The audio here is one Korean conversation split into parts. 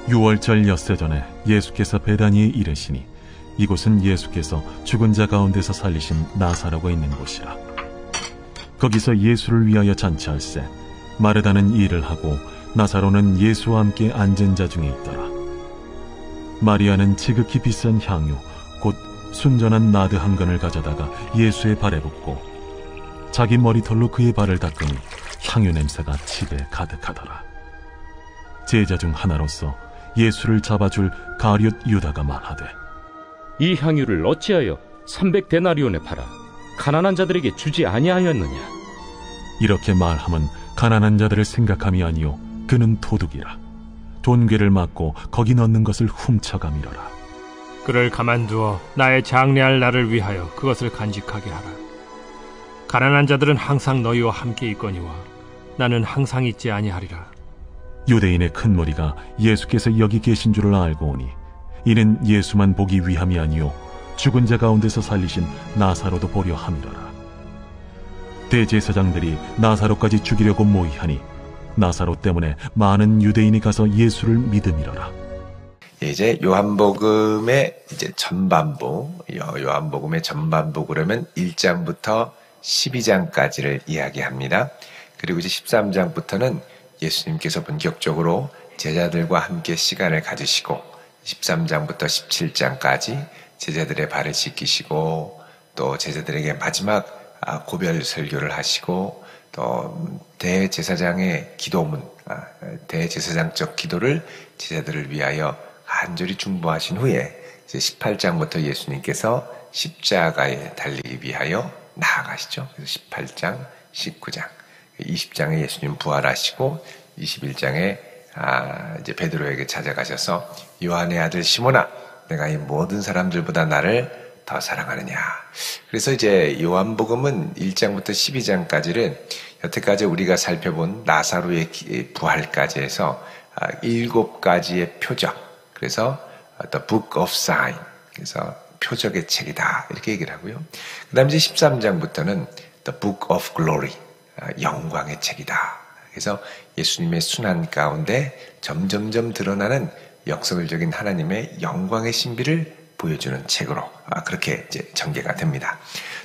유월절 엿새 전에 예수께서 베다니에 이르시니 이곳은 예수께서 죽은 자 가운데서 살리신 나사로가 있는 곳이라. 거기서 예수를 위하여 잔치할세 마르다는 일을 하고 나사로는 예수와 함께 앉은 자 중에 있더라. 마리아는 지극히 비싼 향유 곧 순전한 나드 한 근을 가져다가 예수의 발에 붓고 자기 머리털로 그의 발을 닦으니 향유 냄새가 집에 가득하더라. 제자 중 하나로서 예수를 잡아줄 가룟 유다가 말하되, 이 향유를 어찌하여 300데나리온에 팔아 가난한 자들에게 주지 아니하였느냐? 이렇게 말함은 가난한 자들을 생각함이 아니요 그는 도둑이라. 돈괴를 맞고 거기 넣는 것을 훔쳐가미러라. 그를 가만두어 나의 장래할 날을 위하여 그것을 간직하게 하라. 가난한 자들은 항상 너희와 함께 있거니와 나는 항상 있지 아니하리라. 유대인의 큰 무리가 예수께서 여기 계신 줄을 알고 오니 이는 예수만 보기 위함이 아니요 죽은 자 가운데서 살리신 나사로도 보려 함이로라. 대제사장들이 나사로까지 죽이려고 모의하니 나사로 때문에 많은 유대인이 가서 예수를 믿음이로라. 이제 요한복음의 이제 전반부, 요한복음의 전반부 그러면 1장부터 12장까지를 이야기합니다. 그리고 이제 13장부터는 예수님께서 본격적으로 제자들과 함께 시간을 가지시고 13장부터 17장까지 제자들의 발을 씻기시고 또 제자들에게 마지막 고별 설교를 하시고 또 대제사장의 기도문, 대제사장적 기도를 제자들을 위하여 간절히 중보하신 후에 이제 18장부터 예수님께서 십자가에 달리기 위하여 나아가시죠. 그래서 18장, 19장, 20장에 예수님 부활하시고 21장에 이제 베드로에게 찾아가셔서 요한의 아들 시몬아, 내가 이 모든 사람들보다 나를 더 사랑하느냐. 그래서 이제 요한복음은 1장부터 12장까지를 여태까지 우리가 살펴본 나사로의 부활까지 해서 7가지의 표적, 그래서 The Book of Sign, 그래서 표적의 책이다 이렇게 얘기를 하고요. 그 다음에 이제 13장부터는 The Book of Glory, 영광의 책이다. 그래서 예수님의 순환 가운데 점점점 드러나는 역설적인 하나님의 영광의 신비를 보여주는 책으로 그렇게 이제 전개가 됩니다.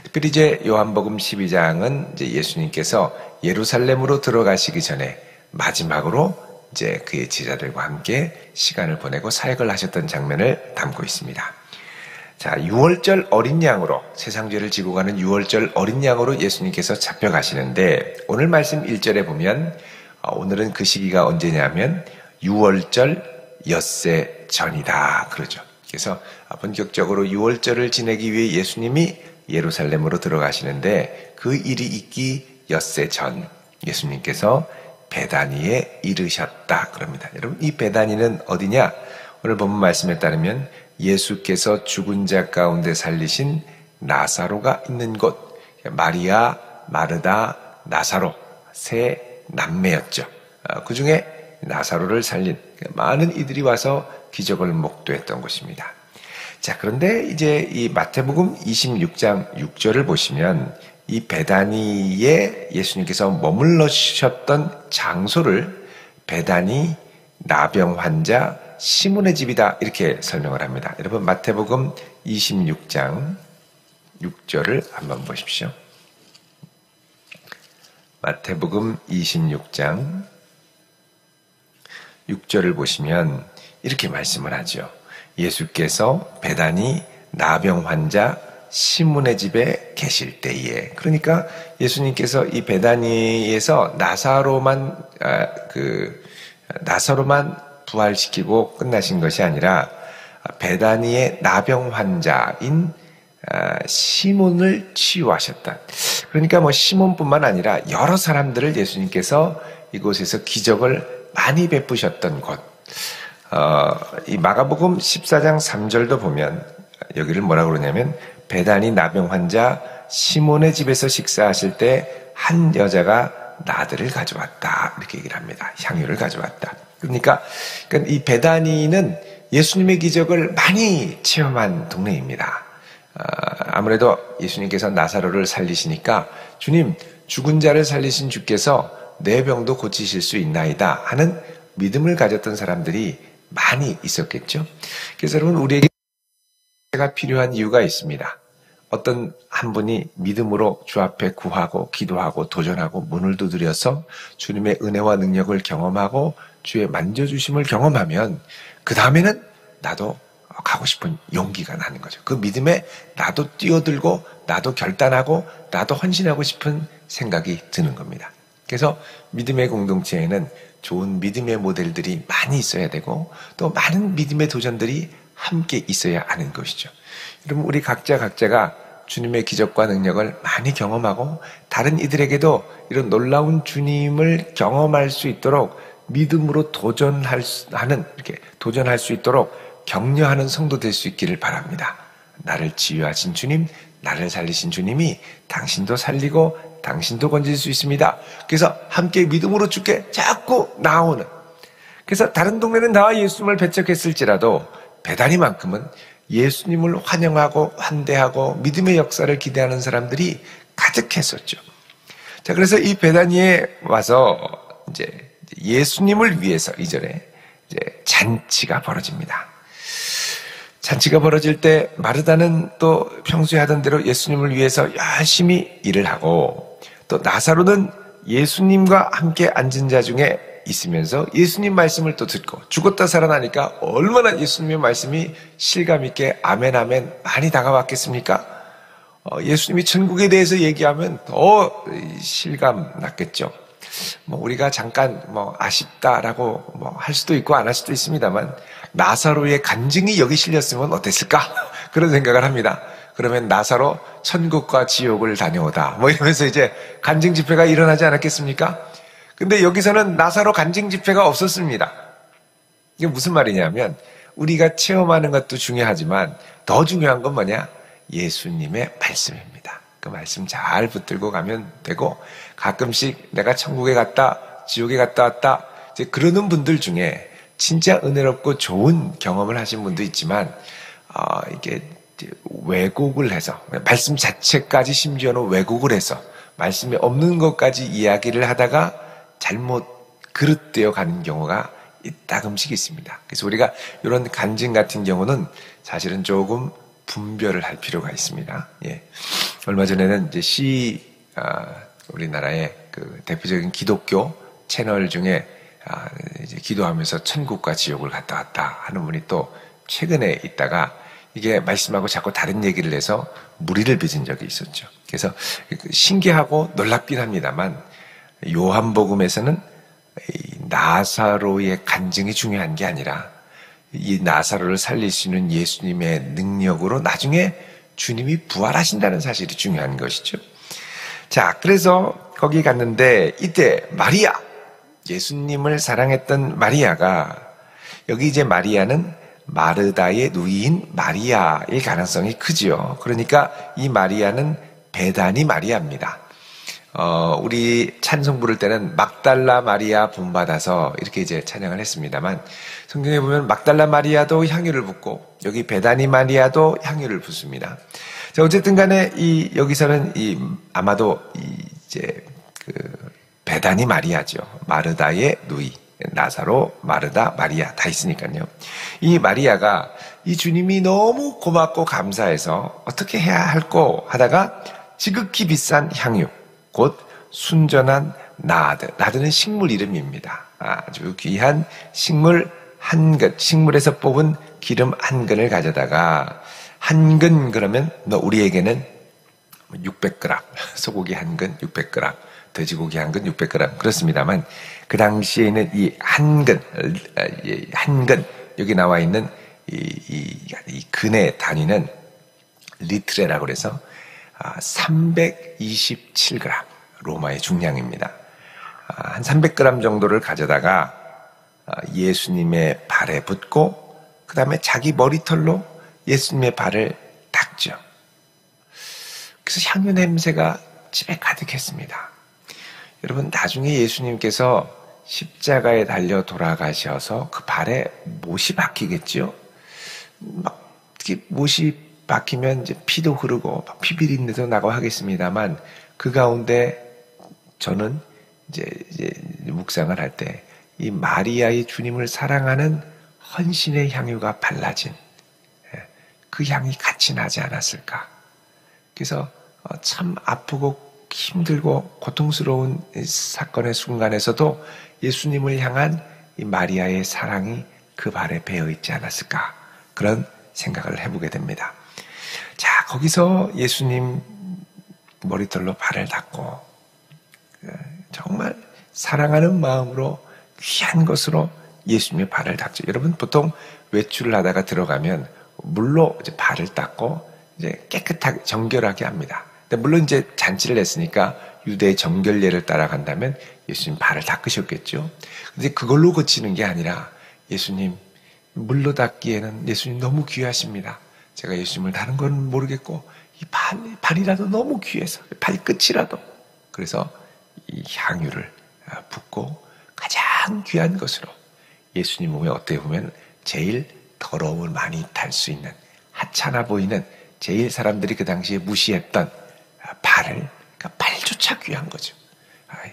특별히 이제 요한복음 12장은 이제 예수님께서 예루살렘으로 들어가시기 전에 마지막으로 이제 그의 제자들과 함께 시간을 보내고 사역을 하셨던 장면을 담고 있습니다. 자, 6월절 어린 양으로, 세상 죄를 지고 가는 6월절 어린 양으로 예수님께서 잡혀가시는데 오늘 말씀 1절에 보면 오늘은 그 시기가 언제냐면 6월절 엿새 전이다 그러죠. 그래서 본격적으로 6월절을 지내기 위해 예수님이 예루살렘으로 들어가시는데 그 일이 있기 엿새 전 예수님께서 베다니에 이르셨다 그럽니다. 여러분, 이 베다니는 어디냐? 오늘 본문 말씀에 따르면 예수께서 죽은 자 가운데 살리신 나사로가 있는 곳, 마리아, 마르다, 나사로 세 남매였죠. 그 중에 나사로를 살린 많은 이들이 와서 기적을 목도했던 곳입니다. 자, 그런데 이제 이 마태복음 26장 6절을 보시면 이 베다니에 예수님께서 머물러셨던 장소를 베다니 나병 환자 시몬의 집이다 이렇게 설명을 합니다. 여러분, 마태복음 26장 6절을 한번 보십시오. 마태복음 26장 6절을 보시면 이렇게 말씀을 하죠. 예수께서 베다니 나병 환자 시몬의 집에 계실 때에, 그러니까 예수님께서 이 베다니에서 나사로만 부활시키고 끝나신 것이 아니라 베다니의 나병 환자인 시몬을 치유하셨다. 그러니까 뭐 시몬뿐만 아니라 여러 사람들을 예수님께서 이곳에서 기적을 많이 베푸셨던 곳. 이 마가복음 14장 3절도 보면 여기를 뭐라고 그러냐면 베다니 나병 환자 시몬의 집에서 식사하실 때 한 여자가 나들을 가져왔다 이렇게 얘기를 합니다. 향유를 가져왔다. 그러니까 이 베다니는 예수님의 기적을 많이 체험한 동네입니다. 아무래도 예수님께서 나사로를 살리시니까 주님, 죽은 자를 살리신 주께서 내 병도 고치실 수 있나이다 하는 믿음을 가졌던 사람들이 많이 있었겠죠. 그래서 여러분, 우리에게 가 필요한 이유가 있습니다. 어떤 한 분이 믿음으로 주 앞에 구하고 기도하고 도전하고 문을 두드려서 주님의 은혜와 능력을 경험하고 주의 만져주심을 경험하면 그 다음에는 나도 가고 싶은 용기가 나는 거죠. 그 믿음에 나도 뛰어들고 나도 결단하고 나도 헌신하고 싶은 생각이 드는 겁니다. 그래서 믿음의 공동체에는 좋은 믿음의 모델들이 많이 있어야 되고 또 많은 믿음의 도전들이 함께 있어야 하는 것이죠. 여러분, 우리 각자가 주님의 기적과 능력을 많이 경험하고 다른 이들에게도 이런 놀라운 주님을 경험할 수 있도록 믿음으로 도전할 수 있도록 격려하는 성도 될 수 있기를 바랍니다. 나를 치유하신 주님, 나를 살리신 주님이 당신도 살리고 당신도 건질 수 있습니다. 그래서 함께 믿음으로 주께 자꾸 나오는, 그래서 다른 동네는 다 예수님을 배척했을지라도 베다니만큼은 예수님을 환영하고 환대하고 믿음의 역사를 기대하는 사람들이 가득했었죠. 자, 그래서 이 베다니에 와서 이제 예수님을 위해서 이전에 이제 잔치가 벌어집니다. 잔치가 벌어질 때 마르다는 또 평소에 하던 대로 예수님을 위해서 열심히 일을 하고, 또 나사로는 예수님과 함께 앉은 자 중에 있으면서 예수님 말씀을 또 듣고, 죽었다 살아나니까 얼마나 예수님의 말씀이 실감 있게 아멘 아멘 많이 다가왔겠습니까? 예수님이 천국에 대해서 얘기하면 더 실감 났겠죠. 우리가 잠깐 아쉽다라고 할 수도 있고 안 할 수도 있습니다만, 나사로의 간증이 여기 실렸으면 어땠을까? 그런 생각을 합니다. 그러면 나사로 천국과 지옥을 다녀오다 이러면서 이제 간증 집회가 일어나지 않았겠습니까? 근데 여기서는 나사로 간증 집회가 없었습니다. 이게 무슨 말이냐면, 우리가 체험하는 것도 중요하지만 더 중요한 건 뭐냐? 예수님의 말씀입니다. 그 말씀 잘 붙들고 가면 되고, 가끔씩 내가 천국에 갔다 지옥에 갔다 왔다 이제 그러는 분들 중에 진짜 은혜롭고 좋은 경험을 하신 분도 있지만, 이게 왜곡을 해서, 말씀 자체까지 심지어는 왜곡을 해서 말씀이 없는 것까지 이야기를 하다가 잘못 그릇되어 가는 경우가 가끔씩 있습니다. 그래서 우리가 이런 간증 같은 경우는 사실은 조금 분별을 할 필요가 있습니다. 예. 얼마 전에는 이제 우리나라의 그 대표적인 기독교 채널 중에 이제 기도하면서 천국과 지옥을 갔다 왔다 하는 분이 또 최근에 있다가 이게 말씀하고 자꾸 다른 얘기를 해서 무리를 빚은 적이 있었죠. 그래서 신기하고 놀랍긴 합니다만, 요한복음에서는 나사로의 간증이 중요한 게 아니라 이 나사로를 살릴 수 있는 예수님의 능력으로 나중에 주님이 부활하신다는 사실이 중요한 것이죠. 자, 그래서 거기 갔는데 이때 마리아, 예수님을 사랑했던 마리아가, 여기 이제 마리아는 마르다의 누이인 마리아일 가능성이 크지요. 그러니까 이 마리아는 베다니 마리아입니다. 우리 찬송 부를 때는 막달라 마리아 본받아서 이렇게 이제 찬양을 했습니다만, 성경에 보면 막달라 마리아도 향유를 붓고 여기 베다니 마리아도 향유를 붓습니다. 자, 어쨌든 간에 여기서는 아마도 이제 베다니 마리아죠. 마르다의 누이, 나사로, 마르다, 마리아 다 있으니까요. 이 마리아가 이 주님이 너무 고맙고 감사해서 어떻게 해야 할꼬 하다가 지극히 비싼 향유, 곧 순전한 나드. 나드는 식물 이름입니다. 아주 귀한 식물 한 근, 식물에서 뽑은 기름 한 근을 가져다가, 한 근 그러면 우리에게는 600g, 소고기 한 근 600g, 돼지고기 한 근 600g 그렇습니다만, 그 당시에는 이 한 근, 여기 나와 있는 이 근의 단위는 리트레라고 그래서 327g, 로마의 중량입니다. 한 300g 정도를 가져다가 예수님의 발에 붓고, 그 다음에 자기 머리털로 예수님의 발을 닦죠. 그래서 향유 냄새가 집에 가득했습니다. 여러분, 나중에 예수님께서 십자가에 달려 돌아가셔서 그 발에 못이 박히겠죠? 이렇게 못이 박히면 이제 피도 흐르고 피비린내도 나고 하겠습니다만, 그 가운데 저는 이제 묵상을 할 때 이 마리아의 주님을 사랑하는 헌신의 향유가 발라진 그 향이 같이 나지 않았을까. 그래서 참 아프고 힘들고 고통스러운 사건의 순간에서도 예수님을 향한 이 마리아의 사랑이 그 발에 배어 있지 않았을까. 그런 생각을 해보게 됩니다. 자, 거기서 예수님 머리털로 발을 닦고 정말 사랑하는 마음으로 귀한 것으로 예수님의 발을 닦죠. 여러분 보통 외출을 하다가 들어가면 물로 이제 발을 닦고 이제 깨끗하게 정결하게 합니다. 근데 물론 이제 잔치를 했으니까 유대의 정결례를 따라간다면 예수님 발을 닦으셨겠죠. 근데 그걸로 그치는 게 아니라 예수님 물로 닦기에는 예수님 너무 귀하십니다. 제가 예수님을 다른 건 모르겠고 이 발이라도 너무 귀해서 발끝이라도 그래서 이 향유를 붓고 가장 귀한 것으로 예수님 몸에 어떻게 보면 제일 더러움을 많이 탈 수 있는 하찮아 보이는 제일 사람들이 그 당시에 무시했던 발을, 그러니까 발조차 귀한 거죠.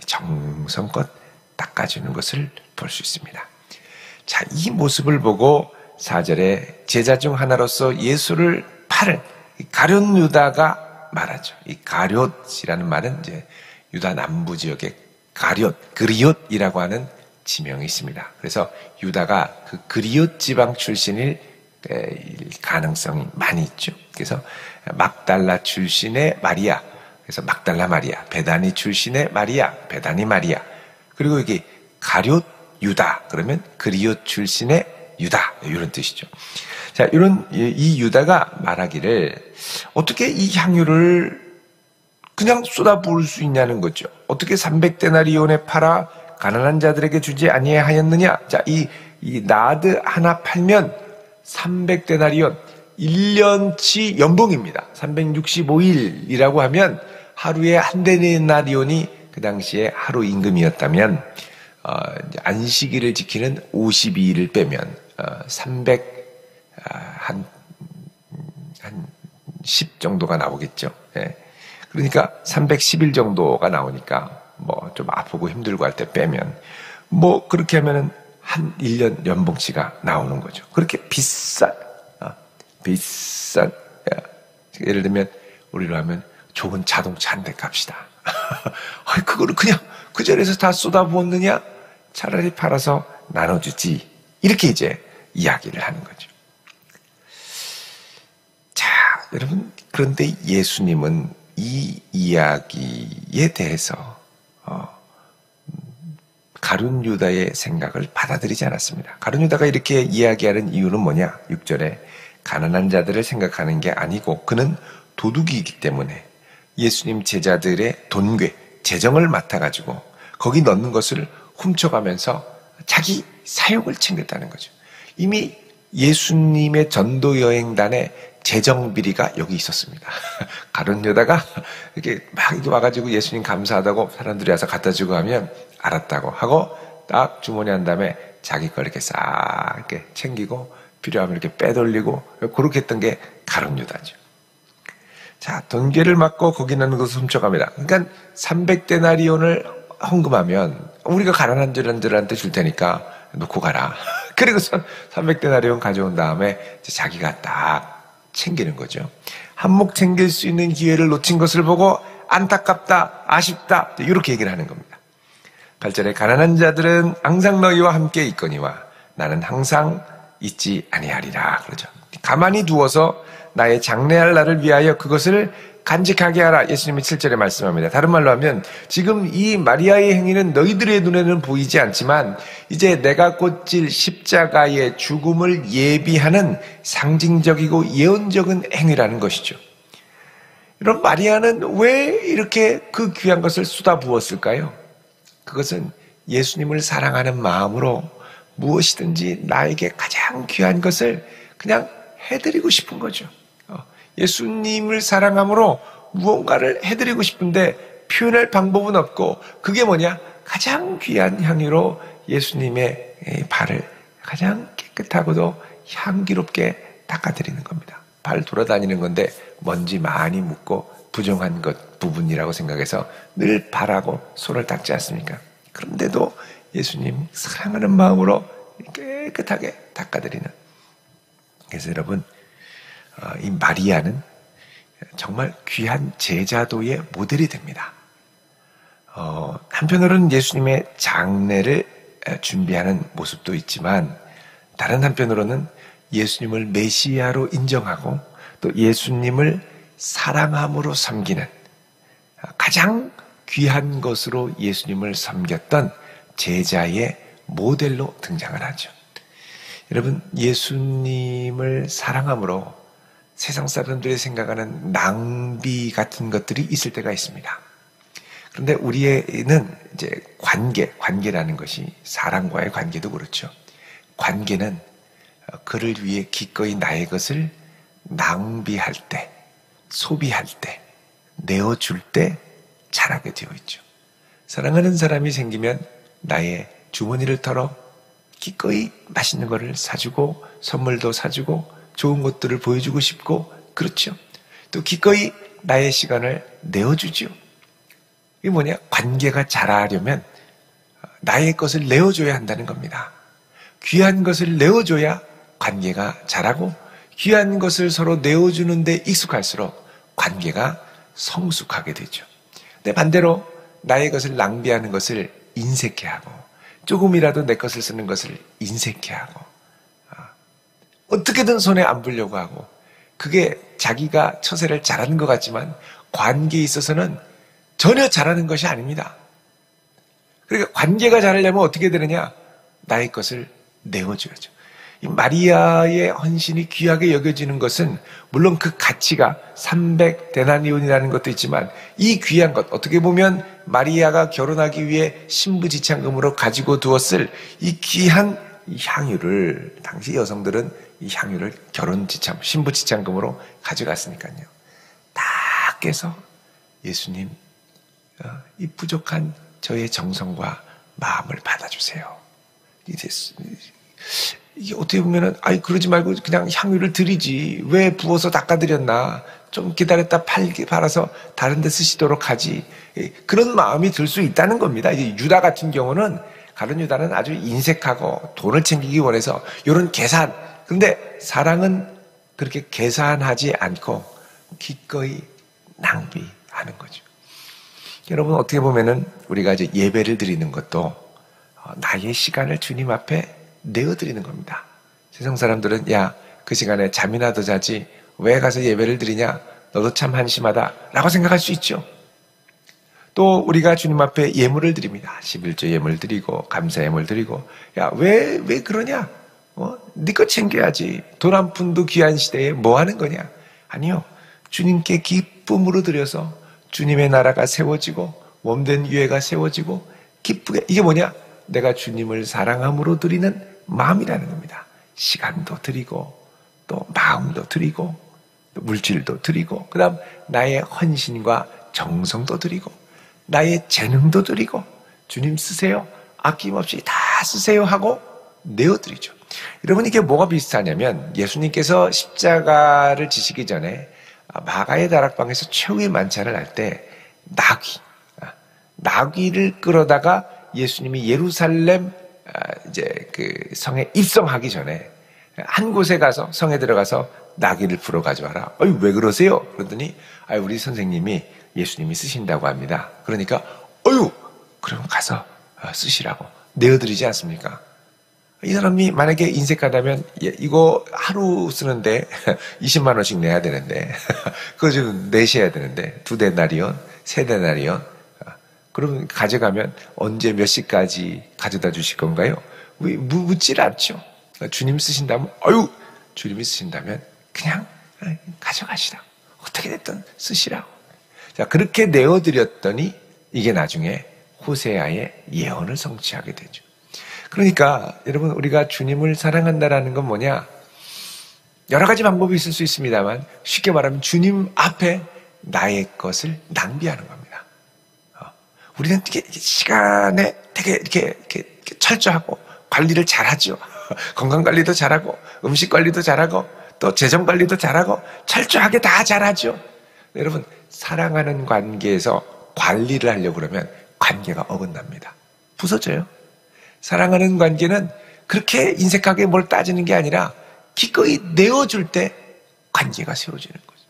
정성껏 닦아주는 것을 볼 수 있습니다. 자, 이 모습을 보고 4절에 제자 중 하나로서 예수를 팔을 가룟 유다가 말하죠. 이 가룟이라는 말은 이제 유다 남부 지역의 그리옷이라고 하는 지명이 있습니다. 그래서 유다가 그 그리옷 지방 출신일 가능성이 많이 있죠. 그래서 막달라 출신의 마리아, 그래서 막달라 마리아, 베다니 출신의 마리아, 베다니 마리아, 그리고 여기 가룟 유다 그러면 그리옷 출신의 유다 이런 뜻이죠. 자, 이 유다가 말하기를 어떻게 이 향유를 그냥 쏟아부을 수 있냐는 거죠. 어떻게 300데나리온에 팔아 가난한 자들에게 주지 아니하였느냐. 자, 이 나드 하나 팔면 300데나리온 1년치 연봉입니다. 365일이라고 하면 하루에 한 데나리온이 그 당시에 하루 임금이었다면 안식일을 지키는 52일을 빼면 10 정도가 나오겠죠. 예. 그러니까 310일 정도가 나오니까 뭐 좀 아프고 힘들고 할 때 빼면 뭐 그렇게 하면은 한 1년 연봉치가 나오는 거죠. 그렇게 비싼 예를 들면 우리로 하면 좋은 자동차 한 대 값이다. 그거를 그냥 그 자리에서 다 쏟아부었느냐? 차라리 팔아서 나눠주지. 이렇게 이제 이야기를 하는 거죠. 자, 여러분, 그런데 예수님은 이 이야기에 대해서 가룟 유다의 생각을 받아들이지 않았습니다. 가룟 유다가 이렇게 이야기하는 이유는 뭐냐? 6절에 가난한 자들을 생각하는 게 아니고 그는 도둑이기 때문에 예수님 제자들의 돈괴, 재정을 맡아가지고 거기 넣는 것을 훔쳐가면서 자기 사욕을 챙겼다는 거죠. 이미 예수님의 전도 여행단에 재정 비리가 여기 있었습니다. 가룟 유다가 이렇게 막 와가지고 예수님 감사하다고 사람들이 와서 갖다 주고 하면 알았다고 하고 딱 주머니 한 다음에 자기 걸 이렇게 싹 이렇게 챙기고 필요하면 이렇게 빼돌리고 그렇게 했던 게 가룟 유다죠. 자, 돈괴를 맞고 거기 넣는 것을 훔쳐갑니다. 그러니까 300데나리온을 헌금하면 우리가 가난한 자들한테 줄 테니까 놓고 가라. 그리고서 300데나리온 가져온 다음에 자기가 딱 챙기는 거죠. 한몫 챙길 수 있는 기회를 놓친 것을 보고 안타깝다, 아쉽다 이렇게 얘기를 하는 겁니다. 8절에 가난한 자들은 항상 너희와 함께 있거니와 나는 항상 있지 아니하리라 그러죠. 가만히 두어서 나의 장래할 날을 위하여 그것을 간직하게 하라. 예수님이 7절에 말씀합니다. 다른 말로 하면 지금 이 마리아의 행위는 너희들의 눈에는 보이지 않지만 이제 내가 꽂힐 십자가의 죽음을 예비하는 상징적이고 예언적인 행위라는 것이죠. 이런 마리아는 왜 이렇게 그 귀한 것을 쏟아부었을까요? 그것은 예수님을 사랑하는 마음으로 무엇이든지 나에게 가장 귀한 것을 그냥 해드리고 싶은 거죠. 예수님을 사랑함으로 무언가를 해드리고 싶은데 표현할 방법은 없고 그게 뭐냐? 가장 귀한 향유로 예수님의 발을 가장 깨끗하고도 향기롭게 닦아드리는 겁니다. 발 돌아다니는 건데 먼지 많이 묻고 부정한 것 부분이라고 생각해서 늘 발하고 손을 닦지 않습니까? 그런데도 예수님 사랑하는 마음으로 깨끗하게 닦아드리는. 그래서 여러분, 이 마리아는 정말 귀한 제자도의 모델이 됩니다. 한편으로는 예수님의 장례를 준비하는 모습도 있지만, 다른 한편으로는 예수님을 메시아로 인정하고 또 예수님을 사랑함으로 섬기는, 가장 귀한 것으로 예수님을 섬겼던 제자의 모델로 등장을 하죠. 여러분, 예수님을 사랑함으로 세상 사람들이 생각하는 낭비 같은 것들이 있을 때가 있습니다. 그런데 우리는 이제 관계라는 것이, 사람과의 관계도 그렇죠. 관계는 그를 위해 기꺼이 나의 것을 낭비할 때, 소비할 때, 내어줄 때 자라게 되어 있죠. 사랑하는 사람이 생기면 나의 주머니를 털어 기꺼이 맛있는 거를 사주고, 선물도 사주고, 좋은 것들을 보여주고 싶고, 그렇죠. 또 기꺼이 나의 시간을 내어주죠. 이게 뭐냐? 관계가 자라려면 나의 것을 내어줘야 한다는 겁니다. 귀한 것을 내어줘야 관계가 자라고, 귀한 것을 서로 내어주는데 익숙할수록 관계가 성숙하게 되죠. 근데 반대로 나의 것을 낭비하는 것을 인색해하고, 조금이라도 내 것을 쓰는 것을 인색해하고, 어떻게든 손에 안 불려고 하고, 그게 자기가 처세를 잘하는 것 같지만 관계에 있어서는 전혀 잘하는 것이 아닙니다. 그러니까 관계가 잘하려면 어떻게 되느냐? 나의 것을 내어줘야죠. 이 마리아의 헌신이 귀하게 여겨지는 것은 물론 그 가치가 300데나리온이라는 것도 있지만, 이 귀한 것, 어떻게 보면 마리아가 결혼하기 위해 신부지참금으로 가지고 두었을 이 귀한 향유를, 당시 여성들은 이 향유를 신부지참금으로 가져갔으니까요. 다 깨서 예수님, 이 부족한 저의 정성과 마음을 받아주세요. 이게 어떻게 보면은, 그러지 말고 그냥 향유를 드리지, 왜 부어서 닦아드렸나, 좀 기다렸다 팔아서 다른 데 쓰시도록 하지, 그런 마음이 들 수 있다는 겁니다. 이제 유다 같은 경우는, 가룟 유다는 아주 인색하고 돈을 챙기기 원해서 이런 계산, 근데 사랑은 그렇게 계산하지 않고 기꺼이 낭비하는 거죠. 여러분, 어떻게 보면은 우리가 이제 예배를 드리는 것도 나의 시간을 주님 앞에 내어드리는 겁니다. 세상 사람들은, 야, 그 시간에 잠이나 더 자지 왜 가서 예배를 드리냐, 너도 참 한심하다 라고 생각할 수 있죠. 또 우리가 주님 앞에 예물을 드립니다. 11조 예물 드리고 감사 예물 드리고, 야, 왜 그러냐, 네 거 챙겨야지, 돈 한 푼도 귀한 시대에 뭐 하는 거냐. 아니요, 주님께 기쁨으로 드려서 주님의 나라가 세워지고 몸된 교회가 세워지고 기쁘게, 이게 뭐냐? 내가 주님을 사랑함으로 드리는 마음이라는 겁니다. 시간도 드리고 또 마음도 드리고 또 물질도 드리고, 그 다음 나의 헌신과 정성도 드리고 나의 재능도 드리고, 주님 쓰세요, 아낌없이 다 쓰세요 하고 내어드리죠. 여러분, 이게 뭐가 비슷하냐면, 예수님께서 십자가를 지시기 전에 마가의 다락방에서 최후의 만찬을 할 때 나귀를 끌어다가 예수님이 예루살렘 이제 그 성에 입성하기 전에 한 곳에 가서, 성에 들어가서 나귀를 풀어 가져와라. 왜 그러세요? 그러더니 우리 선생님이 예수님이 쓰신다고 합니다. 그러니까 그럼 가서 쓰시라고 내어드리지 않습니까? 이 사람이 만약에 인색하다면, 이거 하루 쓰는데 20만 원씩 내야 되는데 그거 좀 내셔야 되는데 2데나리온, 3데나리온, 그러면 가져가면 언제 몇 시까지 가져다 주실 건가요? 묻질 않죠. 주님 쓰신다면, 주님이 쓰신다면 그냥 가져가시라, 어떻게 됐든 쓰시라고. 자, 그렇게 내어드렸더니 이게 나중에 호세아의 예언을 성취하게 되죠. 그러니까 여러분, 우리가 주님을 사랑한다라는 건 뭐냐? 여러 가지 방법이 있을 수 있습니다만, 쉽게 말하면 주님 앞에 나의 것을 낭비하는 겁니다. 우리는 시간에 되게 이렇게 철저하고 관리를 잘하죠. 건강 관리도 잘하고 음식 관리도 잘하고 또 재정 관리도 잘하고 철저하게 다 잘하죠. 여러분, 사랑하는 관계에서 관리를 하려고 그러면 관계가 어긋납니다. 부서져요. 사랑하는 관계는 그렇게 인색하게 뭘 따지는 게 아니라 기꺼이 내어줄 때 관계가 세워지는 거죠.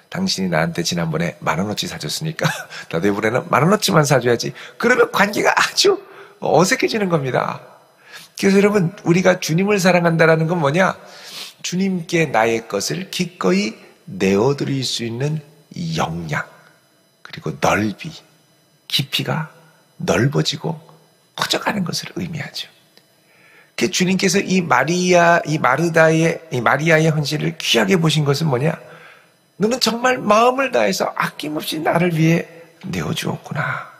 당신이 나한테 지난번에 10,000원어치 사줬으니까 나도 이번에는 10,000원어치만 사줘야지. 그러면 관계가 아주 어색해지는 겁니다. 그래서 여러분, 우리가 주님을 사랑한다는 건 뭐냐? 주님께 나의 것을 기꺼이 내어드릴 수 있는 이 역량, 그리고 넓이, 깊이가 넓어지고 커져가는 것을 의미하죠. 그 주님께서 이 마리아의 헌신을 귀하게 보신 것은 뭐냐? 너는 정말 마음을 다해서 아낌없이 나를 위해 내어주었구나.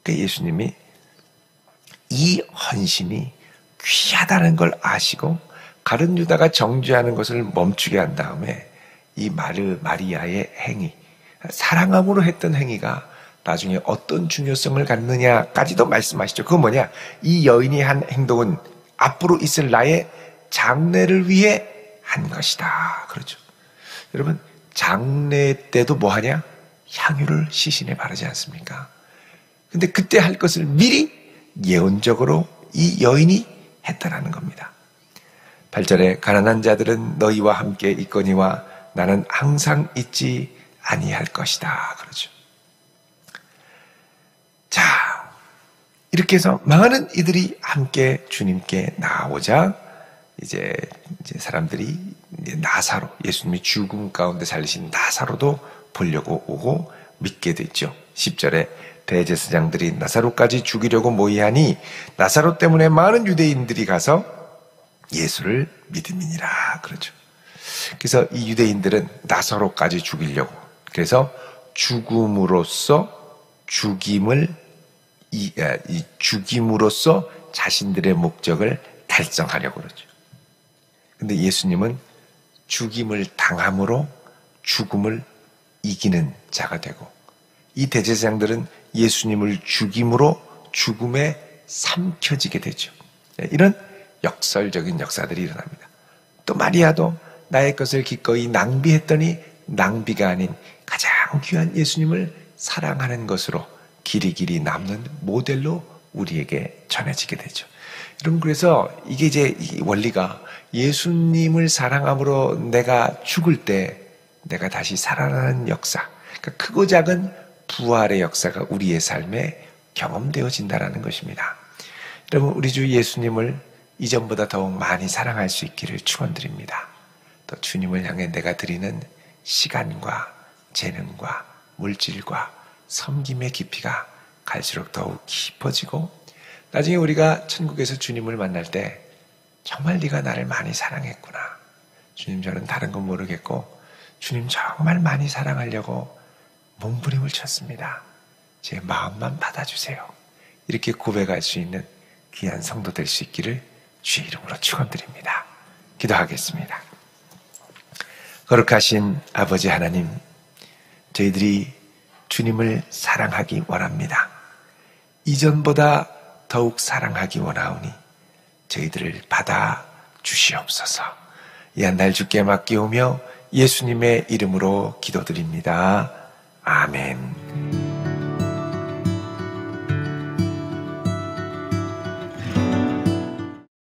그 예수님이 이 헌신이 귀하다는 걸 아시고 가룟 유다가 정죄하는 것을 멈추게 한 다음에 이 마리아의 행위, 사랑함으로 했던 행위가 나중에 어떤 중요성을 갖느냐까지도 말씀하시죠. 그건 뭐냐? 이 여인이 한 행동은 앞으로 있을 나의 장래를 위해 한 것이다. 그렇죠. 여러분, 장래 때도 뭐 하냐? 향유를 시신에 바르지 않습니까? 근데 그때 할 것을 미리 예언적으로 이 여인이 했다라는 겁니다. 8절에 가난한 자들은 너희와 함께 있거니와 나는 항상 있지 아니할 것이다. 그러죠. 자, 이렇게 해서 많은 이들이 함께 주님께 나오자 이제 사람들이 나사로, 예수님이 죽음 가운데 살리신 나사로도 보려고 오고 믿게 됐죠. 10절에 대제사장들이 나사로까지 죽이려고 모이하니 나사로 때문에 많은 유대인들이 가서 예수를 믿음이니라. 그러죠. 그래서 이 유대인들은 나사로까지 죽이려고, 그래서 죽임으로써 자신들의 목적을 달성하려고 그러죠. 근데 예수님은 죽임을 당함으로 죽음을 이기는 자가 되고, 이 대제사장들은 예수님을 죽임으로 죽음에 삼켜지게 되죠. 이런 역설적인 역사들이 일어납니다. 또 마리아도 나의 것을 기꺼이 낭비했더니 낭비가 아닌 가장 귀한 예수님을 사랑하는 것으로 길이 남는 모델로 우리에게 전해지게 되죠. 여러분, 그래서 이게 이제 이 원리가 예수님을 사랑함으로 내가 죽을 때 내가 다시 살아나는 역사, 그러니까 크고 작은 부활의 역사가 우리의 삶에 경험되어진다는 것입니다. 여러분, 우리 주 예수님을 이전보다 더욱 많이 사랑할 수 있기를 축원드립니다. 또 주님을 향해 내가 드리는 시간과 재능과 물질과 섬김의 깊이가 갈수록 더욱 깊어지고, 나중에 우리가 천국에서 주님을 만날 때 정말 네가 나를 많이 사랑했구나. 주님, 저는 다른 건 모르겠고 주님 정말 많이 사랑하려고 몸부림을 쳤습니다. 제 마음만 받아주세요. 이렇게 고백할 수 있는 귀한 성도 될 수 있기를 주의 이름으로 축원드립니다. 기도하겠습니다. 거룩하신 아버지 하나님, 저희들이 주님을 사랑하기 원합니다. 이전보다 더욱 사랑하기 원하오니 저희들을 받아 주시옵소서. 이 한 날 주께 맡기오며 예수님의 이름으로 기도드립니다. 아멘.